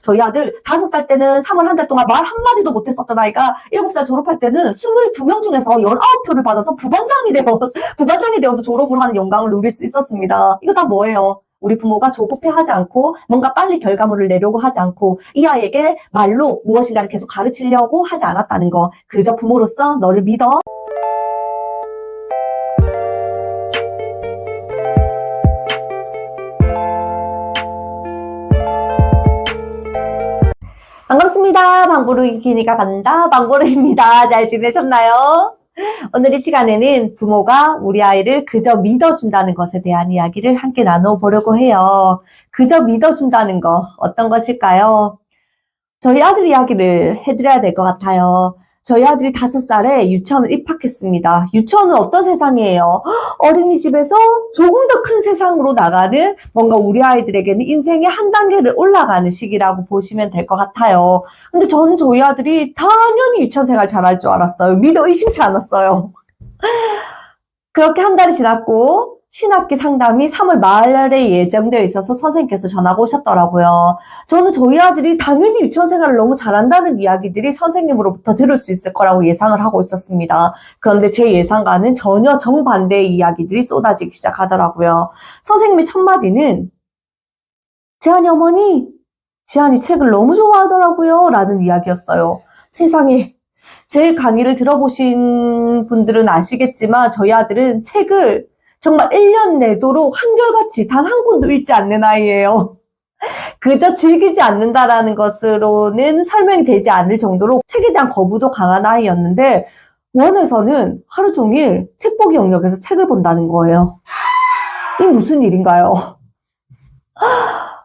저희 아들 5살 때는 3월 한 달 동안 말 한마디도 못했었던 아이가 7살 졸업할 때는 22명 중에서 19표를 받아서 부반장이 되어서 졸업을 하는 영광을 누릴 수 있었습니다. 이거 다 뭐예요? 우리 부모가 조급해하지 않고 뭔가 빨리 결과물을 내려고 하지 않고 이 아이에게 말로 무엇인가를 계속 가르치려고 하지 않았다는 거. 그저 부모로서 너를 믿어. 반갑습니다. 방구루이기니까 간다. 방구루입니다. 잘 지내셨나요? 오늘 이 시간에는 부모가 우리 아이를 그저 믿어준다는 것에 대한 이야기를 함께 나눠보려고 해요. 그저 믿어준다는 거 어떤 것일까요? 저희 아들 이야기를 해드려야 될 것 같아요. 저희 아들이 5살에 유치원을 입학했습니다. 유치원은 어떤 세상이에요? 어린이집에서 조금 더 큰 세상으로 나가는 뭔가 우리 아이들에게는 인생의 한 단계를 올라가는 시기라고 보시면 될 것 같아요. 근데 저는 저희 아들이 당연히 유치원 생활 잘할 줄 알았어요. 믿어 의심치 않았어요. 그렇게 한 달이 지났고 신학기 상담이 3월 말에 예정되어 있어서 선생님께서 전화가 오셨더라고요. 저는 저희 아들이 당연히 유치원 생활을 너무 잘한다는 이야기들이 선생님으로부터 들을 수 있을 거라고 예상을 하고 있었습니다. 그런데 제 예상과는 전혀 정반대의 이야기들이 쏟아지기 시작하더라고요. 선생님의 첫 마디는 지한이 어머니, 지한이 책을 너무 좋아하더라고요 라는 이야기였어요. 세상에, 제 강의를 들어보신 분들은 아시겠지만 저희 아들은 책을 정말 1년 내도록 한결같이 단 한 권도 읽지 않는 아이예요. 그저 즐기지 않는다라는 것으로는 설명이 되지 않을 정도로 책에 대한 거부도 강한 아이였는데 원에서는 하루 종일 책보기 영역에서 책을 본다는 거예요. 이 무슨 일인가요?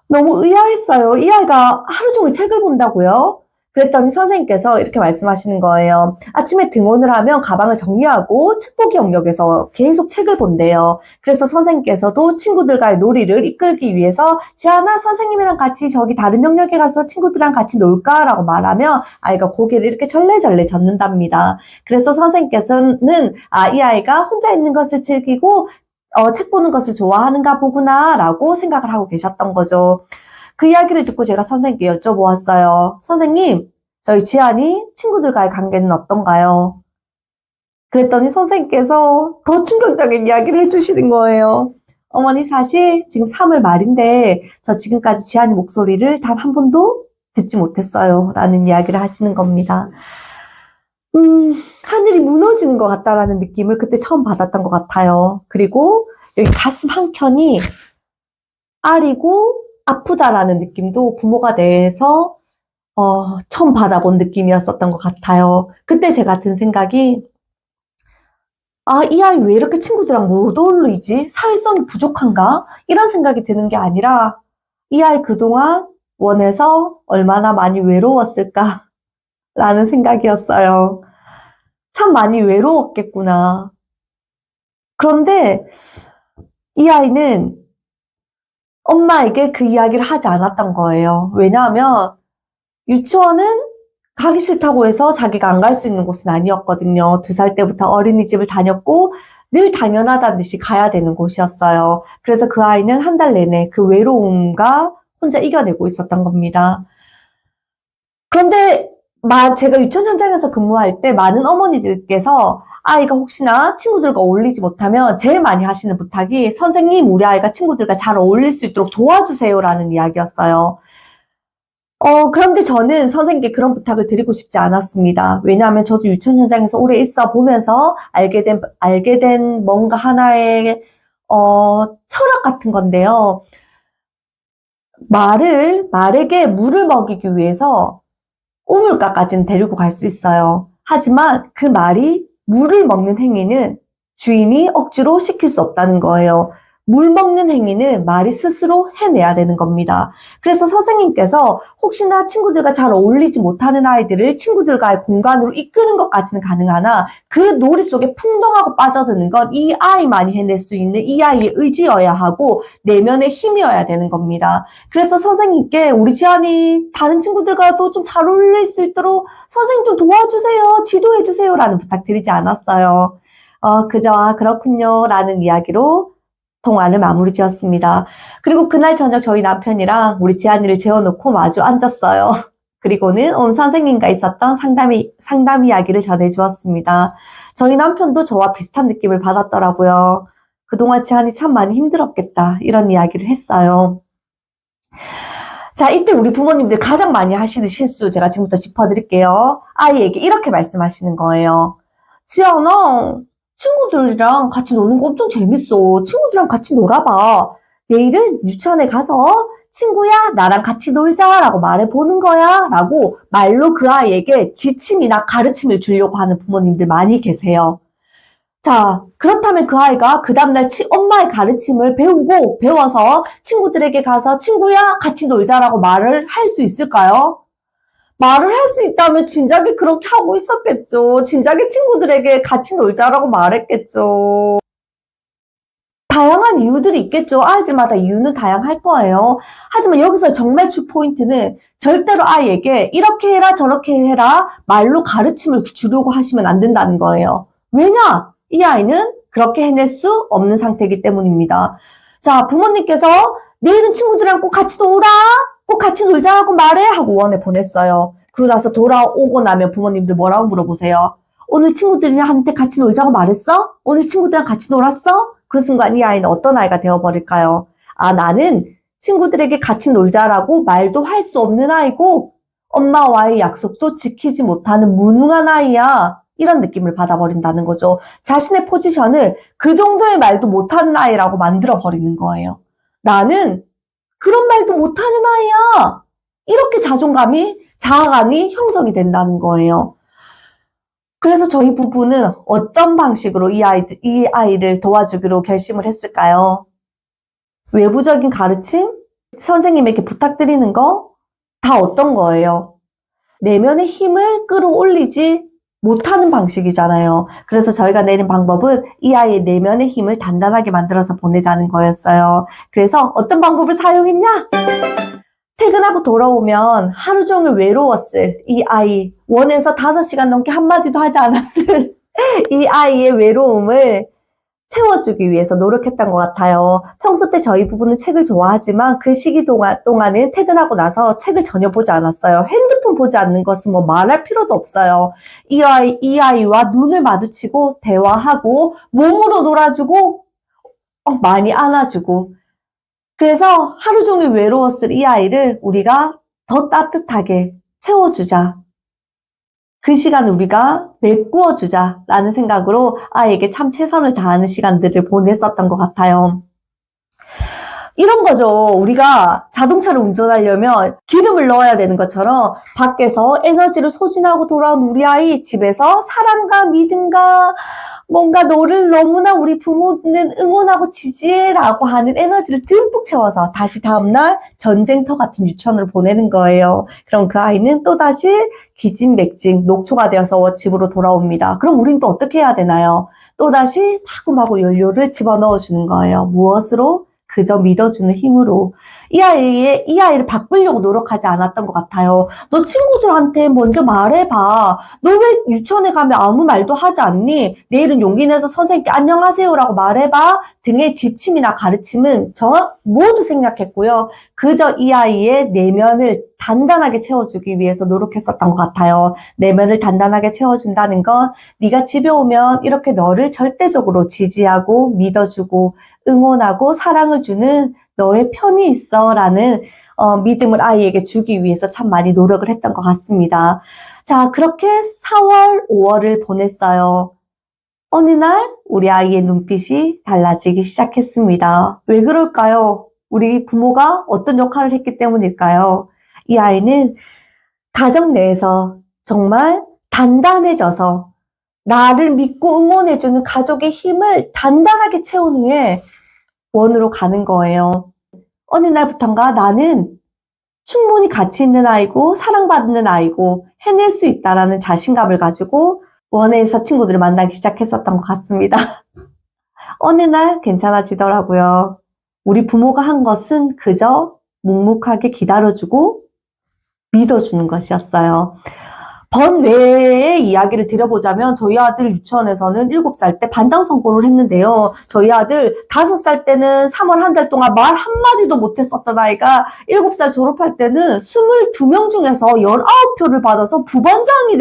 너무 의아했어요. 이 아이가 하루 종일 책을 본다고요? 그랬더니 선생님께서 이렇게 말씀하시는 거예요. 아침에 등원을 하면 가방을 정리하고 책보기 영역에서 계속 책을 본대요. 그래서 선생님께서도 친구들과의 놀이를 이끌기 위해서 지아나 선생님이랑 같이 저기 다른 영역에 가서 친구들이랑 같이 놀까라고 말하면 아이가 고개를 이렇게 절레절레 젓는답니다. 그래서 선생님께서는 이 아이가 혼자 있는 것을 즐기고 책 보는 것을 좋아하는가 보구나 라고 생각을 하고 계셨던 거죠. 그 이야기를 듣고 제가 선생님께 여쭤보았어요. 선생님, 저희 지안이 친구들과의 관계는 어떤가요? 그랬더니 선생님께서 더 충격적인 이야기를 해주시는 거예요. 어머니 사실 지금 3월 말인데 저 지금까지 지안이 목소리를 단 한 번도 듣지 못했어요. 라는 이야기를 하시는 겁니다. 하늘이 무너지는 것 같다라는 느낌을 그때 처음 받았던 것 같아요. 그리고 여기 가슴 한켠이 아리고 아프다라는 느낌도 부모가 돼서 처음 받아본 느낌이었었던 것 같아요. 그때 제가 든 생각이 이 아이 왜 이렇게 친구들이랑 못 어울리지? 사회성이 부족한가? 이런 생각이 드는 게 아니라 이 아이 그동안 원에서 얼마나 많이 외로웠을까? 라는 생각이었어요. 참 많이 외로웠겠구나. 그런데 이 아이는 엄마에게 그 이야기를 하지 않았던 거예요. 왜냐하면 유치원은 가기 싫다고 해서 자기가 안 갈 수 있는 곳은 아니었거든요. 2살 때부터 어린이집을 다녔고 늘 당연하다는 듯이 가야 되는 곳이었어요. 그래서 그 아이는 한 달 내내 그 외로움과 혼자 이겨내고 있었던 겁니다. 그런데 제가 유치원 현장에서 근무할 때 많은 어머니들께서 아이가 혹시나 친구들과 어울리지 못하면 제일 많이 하시는 부탁이 선생님, 우리 아이가 친구들과 잘 어울릴 수 있도록 도와주세요라는 이야기였어요. 그런데 저는 선생님께 그런 부탁을 드리고 싶지 않았습니다. 왜냐하면 저도 유치원 현장에서 오래 있어 보면서 알게 된 뭔가 하나의, 철학 같은 건데요. 말에게 물을 먹이기 위해서 우물가까지는 데리고 갈 수 있어요. 하지만 그 말이 물을 먹는 행위는 주인이 억지로 시킬 수 없다는 거예요. 물 먹는 행위는 말이 스스로 해내야 되는 겁니다. 그래서 선생님께서 혹시나 친구들과 잘 어울리지 못하는 아이들을 친구들과의 공간으로 이끄는 것까지는 가능하나 그 놀이 속에 풍덩하고 빠져드는 건 이 아이만이 해낼 수 있는 이 아이의 의지여야 하고 내면의 힘이어야 되는 겁니다. 그래서 선생님께 우리 지안이 다른 친구들과도 좀 잘 어울릴 수 있도록 선생님 좀 도와주세요, 지도해주세요 라는 부탁 드리지 않았어요. 그저 그렇군요 라는 이야기로 통화를 마무리 지었습니다. 그리고 그날 저녁 저희 남편이랑 우리 지안이를 재워놓고 마주 앉았어요. 그리고는 선생님과 있었던 상담 이야기를 전해주었습니다. 저희 남편도 저와 비슷한 느낌을 받았더라고요. 그동안 지안이 참 많이 힘들었겠다, 이런 이야기를 했어요. 자, 이때 우리 부모님들 가장 많이 하시는 실수 제가 지금부터 짚어드릴게요. 아이에게 이렇게 말씀하시는 거예요. 지안아, 친구들이랑 같이 노는 거 엄청 재밌어. 친구들이랑 같이 놀아봐. 내일은 유치원에 가서 친구야, 나랑 같이 놀자라고 말해보는 거야 라고 말로 그 아이에게 지침이나 가르침을 주려고 하는 부모님들 많이 계세요. 자, 그렇다면 그 아이가 그 다음날 엄마의 가르침을 배워서 친구들에게 가서 친구야, 같이 놀자라고 말을 할 수 있을까요? 말을 할 수 있다면 진작에 그렇게 하고 있었겠죠. 진작에 친구들에게 같이 놀자라고 말했겠죠. 다양한 이유들이 있겠죠. 아이들마다 이유는 다양할 거예요. 하지만 여기서 정말 주 포인트는 절대로 아이에게 이렇게 해라 저렇게 해라 말로 가르침을 주려고 하시면 안 된다는 거예요. 왜냐? 이 아이는 그렇게 해낼 수 없는 상태이기 때문입니다. 자, 부모님께서 내일은 친구들이랑 꼭 같이 놀아, 꼭 같이 놀자고 말해 하고 원에 보냈어요. 그러고 나서 돌아오고 나면 부모님들 뭐라고 물어보세요? 오늘 친구들한테 같이 놀자고 말했어? 오늘 친구들이랑 같이 놀았어? 그 순간 이 아이는 어떤 아이가 되어버릴까요? 아, 나는 친구들에게 같이 놀자라고 말도 할 수 없는 아이고 엄마와의 약속도 지키지 못하는 무능한 아이야. 이런 느낌을 받아버린다는 거죠. 자신의 포지션을 그 정도의 말도 못하는 아이라고 만들어버리는 거예요. 나는 그런 말도 못하는 아이야. 이렇게 자아감이 형성이 된다는 거예요. 그래서 저희 부부는 어떤 방식으로 이 아이를 도와주기로 결심을 했을까요? 외부적인 가르침? 선생님에게 부탁드리는 거? 다 어떤 거예요? 내면의 힘을 끌어올리지 못하는 방식이잖아요. 그래서 저희가 내린 방법은 이 아이의 내면의 힘을 단단하게 만들어서 보내자는 거였어요. 그래서 어떤 방법을 사용했냐? 퇴근하고 돌아오면 하루 종일 외로웠을 이 아이, 원에서 5시간 넘게 한마디도 하지 않았을 이 아이의 외로움을 채워주기 위해서 노력했던 것 같아요. 평소 때 저희 부부는 책을 좋아하지만 그 시기 동안은 퇴근하고 나서 책을 전혀 보지 않았어요. 핸드폰 보지 않는 것은 뭐 말할 필요도 없어요. 이 아이와 눈을 마주치고 대화하고 몸으로 놀아주고 많이 안아주고, 그래서 하루 종일 외로웠을 이 아이를 우리가 더 따뜻하게 채워주자. 그 시간을 우리가 메꾸어주자 라는 생각으로 아이에게 참 최선을 다하는 시간들을 보냈었던 것 같아요. 이런 거죠. 우리가 자동차를 운전하려면 기름을 넣어야 되는 것처럼 밖에서 에너지를 소진하고 돌아온 우리 아이, 집에서 사랑과 믿음과 뭔가 너를 너무나 우리 부모는 응원하고 지지해라고 하는 에너지를 듬뿍 채워서 다시 다음날 전쟁터 같은 유치원을 보내는 거예요. 그럼 그 아이는 또다시 기진맥진 녹초가 되어서 집으로 돌아옵니다. 그럼 우린 또 어떻게 해야 되나요? 또다시 마구마구 연료를 집어넣어 주는 거예요. 무엇으로? 그저 믿어주는 힘으로. 이 아이를 바꾸려고 노력하지 않았던 것 같아요. 너 친구들한테 먼저 말해봐. 너 왜 유치원에 가면 아무 말도 하지 않니? 내일은 용기 내서 선생님께 안녕하세요라고 말해봐. 등의 지침이나 가르침은 모두 생략했고요. 그저 이 아이의 내면을 단단하게 채워주기 위해서 노력했었던 것 같아요. 내면을 단단하게 채워준다는 건 네가 집에 오면 이렇게 너를 절대적으로 지지하고 믿어주고 응원하고 사랑을 주는 너의 편이 있어 라는 믿음을 아이에게 주기 위해서 참 많이 노력을 했던 것 같습니다. 자, 그렇게 4월, 5월을 보냈어요. 어느 날 우리 아이의 눈빛이 달라지기 시작했습니다. 왜 그럴까요? 우리 부모가 어떤 역할을 했기 때문일까요? 이 아이는 가정 내에서 정말 단단해져서 나를 믿고 응원해주는 가족의 힘을 단단하게 채운 후에 원으로 가는 거예요. 어느 날부턴가 나는 충분히 가치 있는 아이고 사랑받는 아이고 해낼 수 있다라는 자신감을 가지고 원에서 친구들을 만나기 시작했었던 것 같습니다. 어느 날 괜찮아지더라고요. 우리 부모가 한 것은 그저 묵묵하게 기다려주고 믿어주는 것이었어요. 번외의 이야기를 드려보자면 저희 아들 유치원에서는 7살 때 반장 선고를 했는데요. 저희 아들 5살 때는 3월 한 달 동안 말 한마디도 못했었던 아이가 7살 졸업할 때는 22명 중에서 19표를 받아서 부반장이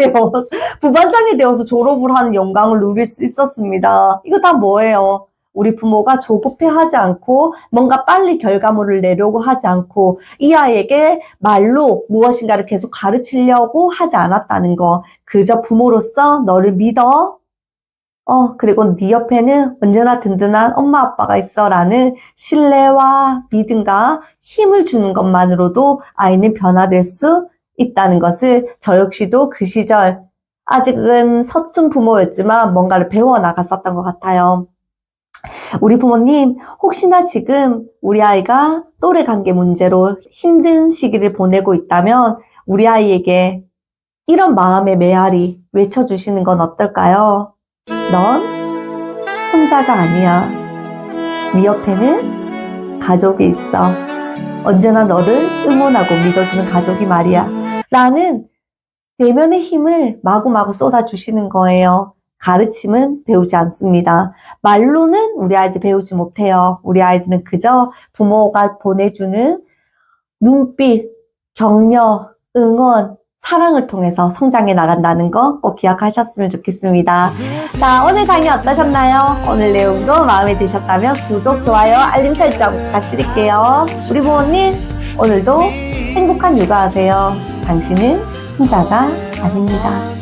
되어서 졸업을 하는 영광을 누릴 수 있었습니다. 이거 다 뭐예요? 우리 부모가 조급해하지 않고 뭔가 빨리 결과물을 내려고 하지 않고 이 아이에게 말로 무엇인가를 계속 가르치려고 하지 않았다는 거. 그저 부모로서 너를 믿어. 그리고 네 옆에는 언제나 든든한 엄마 아빠가 있어 라는 신뢰와 믿음과 힘을 주는 것만으로도 아이는 변화될 수 있다는 것을 저 역시도 그 시절 아직은 서툰 부모였지만 뭔가를 배워 나갔었던 것 같아요. 우리 부모님, 혹시나 지금 우리 아이가 또래 관계 문제로 힘든 시기를 보내고 있다면 우리 아이에게 이런 마음의 메아리 외쳐주시는 건 어떨까요? 넌 혼자가 아니야. 네 옆에는 가족이 있어. 언제나 너를 응원하고 믿어주는 가족이 말이야. 라는 내면의 힘을 마구마구 쏟아주시는 거예요. 가르침은 배우지 않습니다. 말로는 우리 아이들 배우지 못해요. 우리 아이들은 그저 부모가 보내주는 눈빛, 격려, 응원, 사랑을 통해서 성장해 나간다는 거 꼭 기억하셨으면 좋겠습니다. 자, 오늘 강의 어떠셨나요? 오늘 내용도 마음에 드셨다면 구독, 좋아요, 알림 설정 부탁드릴게요. 우리 부모님, 오늘도 행복한 육아하세요. 당신은 혼자가 아닙니다.